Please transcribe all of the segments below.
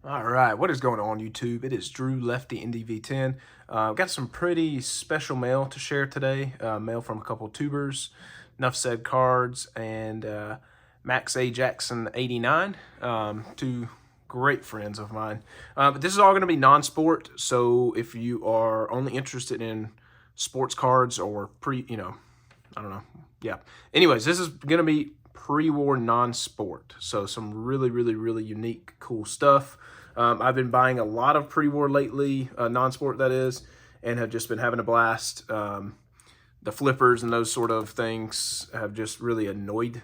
All right, what is going on, YouTube? It is Drew Lefty NDV10. Got some pretty special mail to share today. Mail from a couple tubers, NufCedCards and Max A. Jackson 89, two great friends of mine. But this is all going to be non-sport, so if you are only interested in sports cards or I don't know. Yeah. Anyways, this is going to be pre-war non-sport. So some really unique, cool stuff. I've been buying a lot of pre-war lately, non-sport that is, and have just been having a blast. The flippers and those sort of things have just really annoyed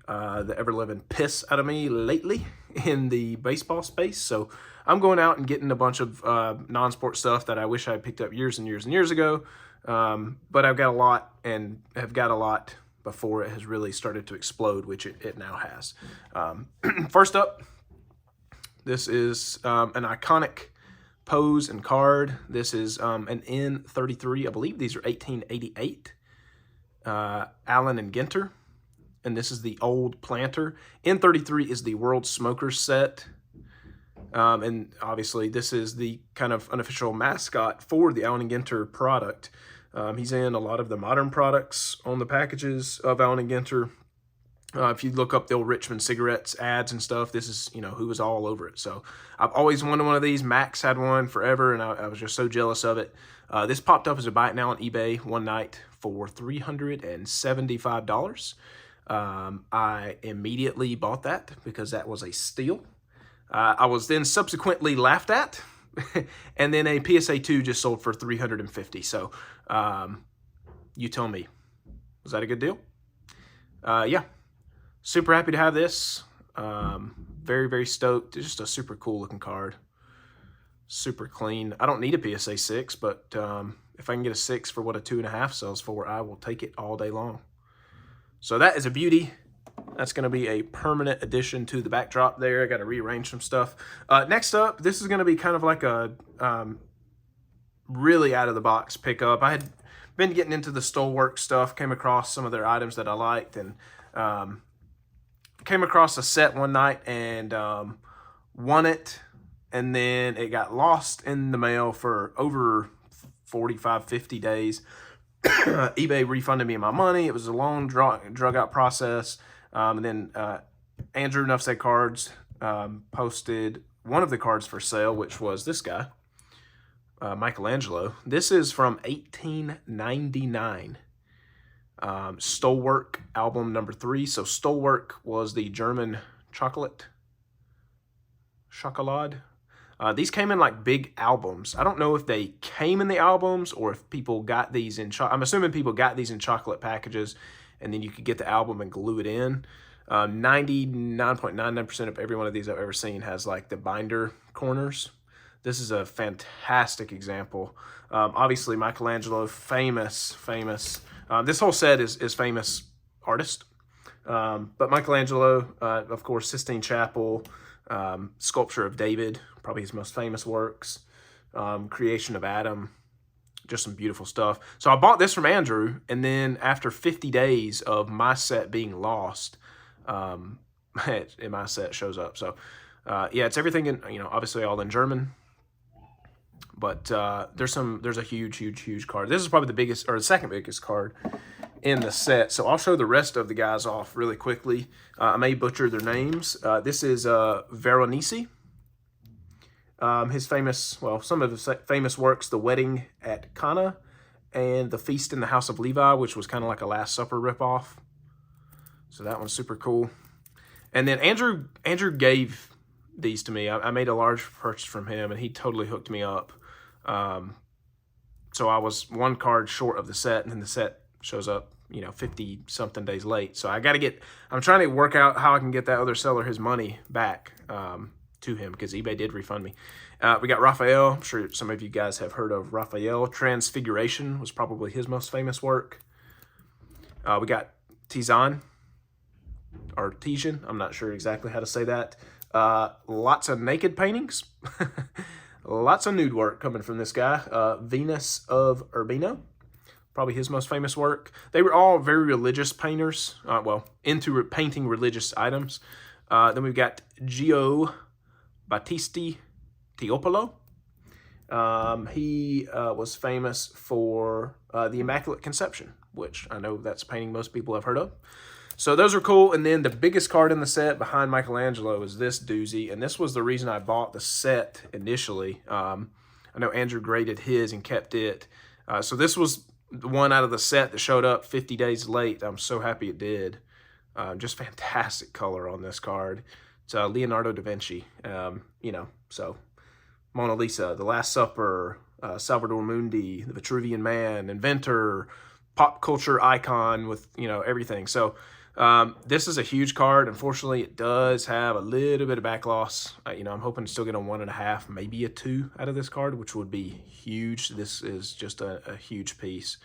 the ever-living piss out of me lately in the baseball space. So I'm going out and getting a bunch of non-sport stuff that I wish I had picked up years and years ago. But I've got a lot and have got a lot before it has really started to explode, which it now has. First up, this is an iconic pose and card. This is an N33. I believe these are 1888. Allen and Ginter. And this is the old planter. N33 is the World Smokers set. And obviously this is the kind of unofficial mascot for the Allen and Ginter product. He's in a lot of the modern products on the packages of Allen and Ginter. If you look up the old Richmond cigarettes ads and stuff, this is, who was all over it. So I've always wanted one of these. Max had one forever, and I was just so jealous of it. This popped up as a buy it now on eBay one night for $375. I immediately bought that because that was a steal. I was then subsequently laughed at, and then a PSA 2 just sold for $350. So you tell me, was that a good deal? Yeah. Super happy to have this. Very stoked. It's just a super cool looking card. Super clean. I don't need a PSA 6, but if I can get a 6 for what a 2.5 sells for, I will take it all day long. So that is a beauty. That's going to be a permanent addition to the backdrop there. I got to rearrange some stuff. Next up, this is going to be kind of like a really out-of-the-box pickup. I had been getting into the Stolework stuff, came across some of their items that I liked, and came across a set one night and won it, and then it got lost in the mail for over 45, 50 days. eBay refunded me my money. It was a long, drug-out process. And then Andrew NufCedCards posted one of the cards for sale, which was this guy, Michelangelo. This is from 1899. Stolework album number 3. So Stolework was the German chocolate. These came in like big albums. I don't know if they came in the albums or if people got these in I'm assuming people got these in chocolate packages, and then you could get the album and glue it in. 99.99% of every one of these I've ever seen has like the binder corners. This is a fantastic example. Obviously Michelangelo, famous. This whole set is famous artist. But Michelangelo, of course, Sistine Chapel, Sculpture of David, probably his most famous works, Creation of Adam, just some beautiful stuff. So I bought this from Andrew, and then after 50 days of my set being lost, my set shows up. So yeah, it's everything in, obviously all in German. But there's a huge card. This is probably the biggest, or the second biggest card in the set. So I'll show the rest of the guys off really quickly. I may butcher their names. This is Veronese. His famous, some of his famous works, The Wedding at Cana and The Feast in the House of Levi, which was kind of like a Last Supper ripoff. So that one's super cool. And then Andrew gave these to me. I made a large purchase from him, and he totally hooked me up. So I was one card short of the set, and then the set shows up, 50 something days late. So I'm trying to work out how I can get that other seller his money back to him, because eBay did refund me. We got Raphael. I'm sure some of you guys have heard of Raphael. Transfiguration was probably his most famous work. We got Tizan, or Tijan. I'm not sure exactly how to say that. Lots of naked paintings. Lots of nude work coming from this guy. Venus of Urbino, probably his most famous work. They were all very religious painters, into painting religious items. Then we've got Gio Battisti Tiopolo. He was famous for the Immaculate Conception, which I know that's a painting most people have heard of. So those are cool. And then the biggest card in the set behind Michelangelo is this doozy. And this was the reason I bought the set initially. I know Andrew graded his and kept it. So this was the one out of the set that showed up 50 days late. I'm so happy it did. Just fantastic color on this card. It's Leonardo da Vinci, you know, so Mona Lisa, The Last Supper, Salvador Mundi, The Vitruvian Man, inventor, pop culture icon with, you know, everything. So this is a huge card. Unfortunately, it does have a little bit of back loss. You know, I'm hoping to still get a 1.5, maybe a 2 out of this card, which would be huge. This is just a huge piece.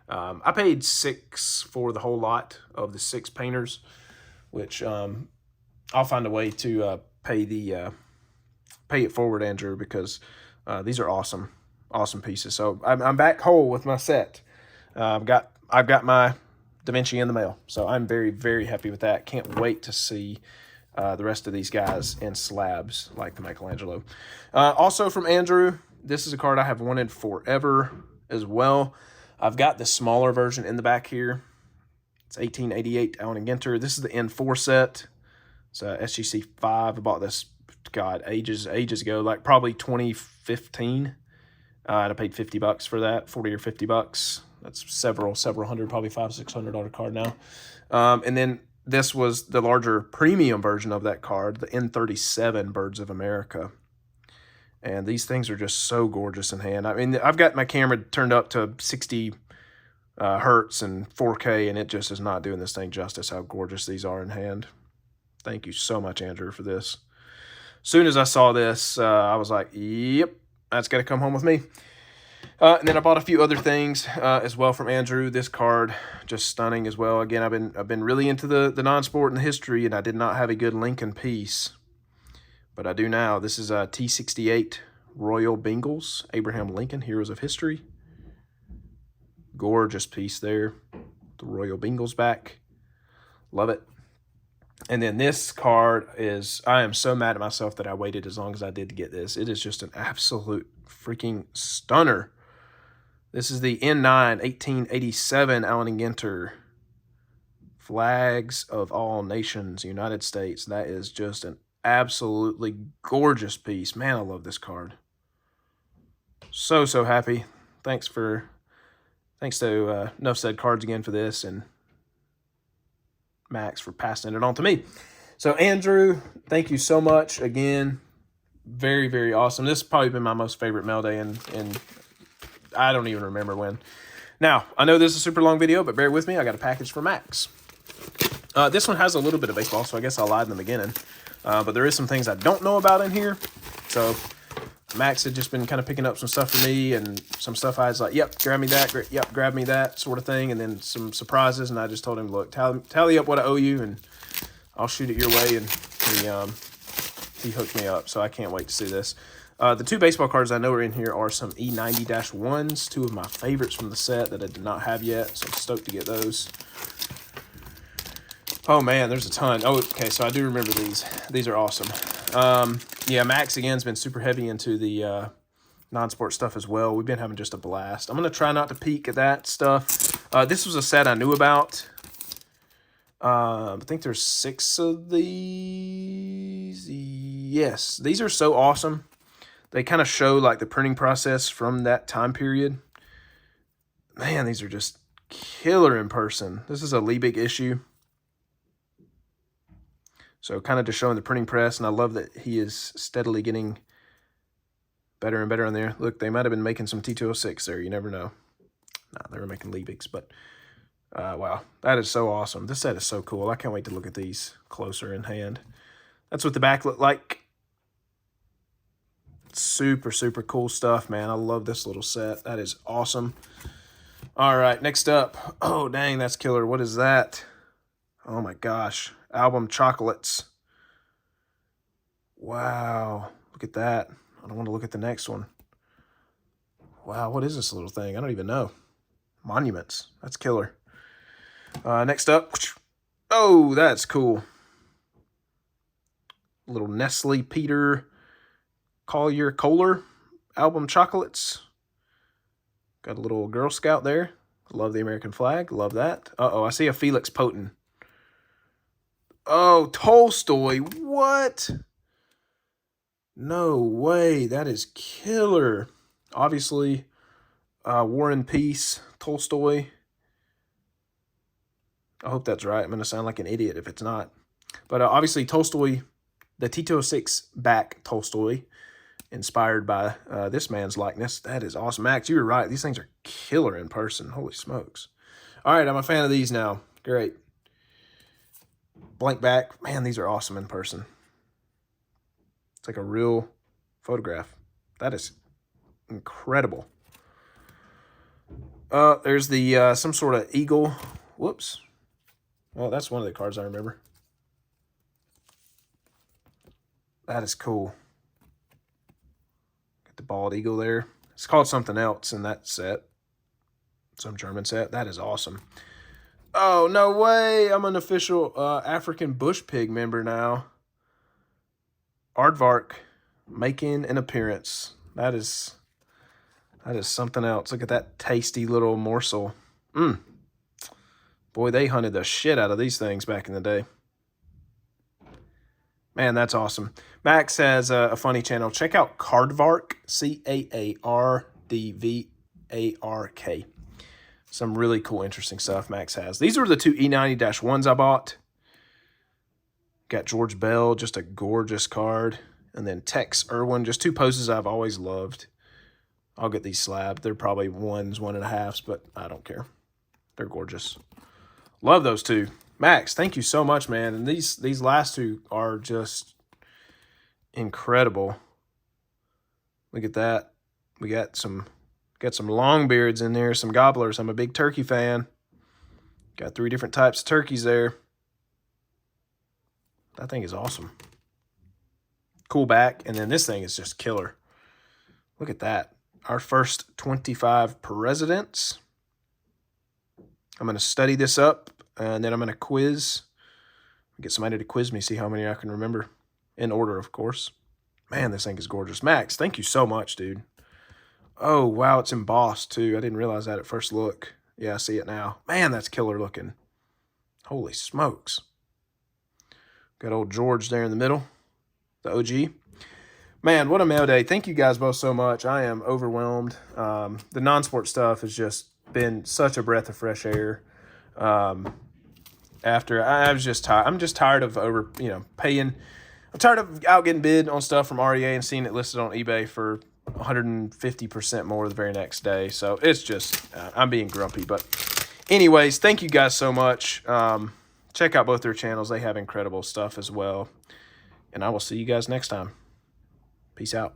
I paid $6 for the whole lot of the 6 painters, which I'll find a way to pay it forward, Andrew, because these are awesome pieces. So I'm back whole with my set. I've got my Da Vinci in the mail, so I'm very, very happy with that. Can't wait to see the rest of these guys in slabs like the Michelangelo. Also from Andrew, this is a card I have wanted forever as well. I've got the smaller version in the back here. It's 1888 Allen & Ginter. This is the N4 set. It's SGC 5. I bought this, God, ages ago, like probably 2015. And I paid $50 for that, 40 or $50. That's several hundred, probably $500-600 card now. And then this was the larger premium version of that card, the N37 Birds of America. And these things are just so gorgeous in hand. I mean, I've got my camera turned up to 60 hertz and 4K, and it just is not doing this thing justice how gorgeous these are in hand. Thank you so much, Andrew, for this. As soon as I saw this, I was like, yep, that's got to come home with me. And then I bought a few other things as well from Andrew. This card, just stunning as well. Again, I've been really into the NonSport and the history, and I did not have a good Lincoln piece, but I do now. This is a T68 Royal Bengals, Abraham Lincoln, Heroes of History. Gorgeous piece there. The Royal Bengals back. Love it. And then this card is, I am so mad at myself that I waited as long as I did to get this. It is just an absolute freaking stunner. This is the N9 1887 Allen & Ginter. Flags of all nations, United States. That is just an absolutely gorgeous piece. Man, I love this card. So happy. Thanks to NufCedCards again for this, and Max for passing it on to me. So Andrew, thank you so much again. Very, very awesome. This has probably been my most favorite mail day, and I don't even remember when. Now, I know this is a super long video, but bear with me. I got a package for Max. This one has a little bit of baseball, so I guess I lied in the beginning. But there is some things I don't know about in here. So Max had just been kind of picking up some stuff for me, and some stuff I was like, yep, grab me that, yep, grab me that sort of thing, and then some surprises, and I just told him, look, tally up what I owe you, and I'll shoot it your way, and he hooked me up, so I can't wait to see this. The 2 baseball cards I know are in here are some E90-1s, 2 of my favorites from the set that I did not have yet, so I'm stoked to get those. Oh, man, there's a ton. Oh, okay, so I do remember these. These are awesome. Yeah, Max, again, has been super heavy into the NonSport stuff as well. We've been having just a blast. I'm going to try not to peek at that stuff. This was a set I knew about. I think there's 6 of these. Yes, these are so awesome. They kind of show, like, the printing process from that time period. Man, these are just killer in person. This is a Liebig issue. So kind of just showing the printing press, and I love that he is steadily getting better and better on there. Look, they might have been making some T206 there. You never know. Nah, they were making Liebigs, but wow, that is so awesome. This set is so cool. I can't wait to look at these closer in hand. That's what the back looked like. Super, super cool stuff, man. I love this little set. That is awesome. All right, next up. Oh, dang, that's killer. What is that? Oh, my gosh. Album Chocolates. Wow. Look at that. I don't want to look at the next one. Wow, what is this little thing? I don't even know. Monuments. That's killer. Next up. Oh, that's cool. Little Nestle Peter Collier Kohler album chocolates. Got a little Girl Scout there. Love the American flag. Love that. Uh-oh, I see a Felix Poten. Oh, Tolstoy. What? No way. That is killer. Obviously, War and Peace, Tolstoy. I hope that's right. I'm going to sound like an idiot if it's not. But obviously, Tolstoy, the T-206 back Tolstoy, inspired by this man's likeness. That is awesome. Max, you were right. These things are killer in person. Holy smokes. All right, I'm a fan of these now. Great. Blank back. Man, these are awesome in person. It's like a real photograph. That is incredible. There's the some sort of eagle. Whoops. Well, that's one of the cards I remember. That is cool. Got the bald eagle there. It's called something else in that set. Some German set. That is awesome. Oh, no way. I'm an official African bush pig member now. Caardvark making an appearance. That is something else. Look at that tasty little morsel. Boy, they hunted the shit out of these things back in the day. Man, that's awesome. Max has a funny channel. Check out Caardvark, C-A-A-R-D-V-A-R-K. Some really cool, interesting stuff Max has. These are the two E90-1s I bought. Got George Bell, just a gorgeous card. And then Tex Irwin, just two poses I've always loved. I'll get these slabbed. They're probably 1s, 1.5s, but I don't care. They're gorgeous. Love those two. Max, thank you so much, man. And these last two are just incredible. Look at that. We got some longbeards in there, some gobblers. I'm a big turkey fan. Got 3 different types of turkeys there. That thing is awesome. Cool back. And then this thing is just killer. Look at that. Our first 25 presidents. I'm going to study this up, and then I'm going to quiz. Get somebody to quiz me, see how many I can remember. In order, of course. Man, this thing is gorgeous. Max, thank you so much, dude. Oh, wow, it's embossed, too. I didn't realize that at first look. Yeah, I see it now. Man, that's killer looking. Holy smokes. Got old George there in the middle, the OG. Man, what a mail day. Thank you guys both so much. I am overwhelmed. The NonSport stuff has just been such a breath of fresh air. After I was just tired. I'm just tired of paying. I'm tired of out getting bid on stuff from REA and seeing it listed on eBay for 150% more the very next day. So it's just, I'm being grumpy. But anyways, thank you guys so much. Check out both their channels. They have incredible stuff as well. And I will see you guys next time. Peace out.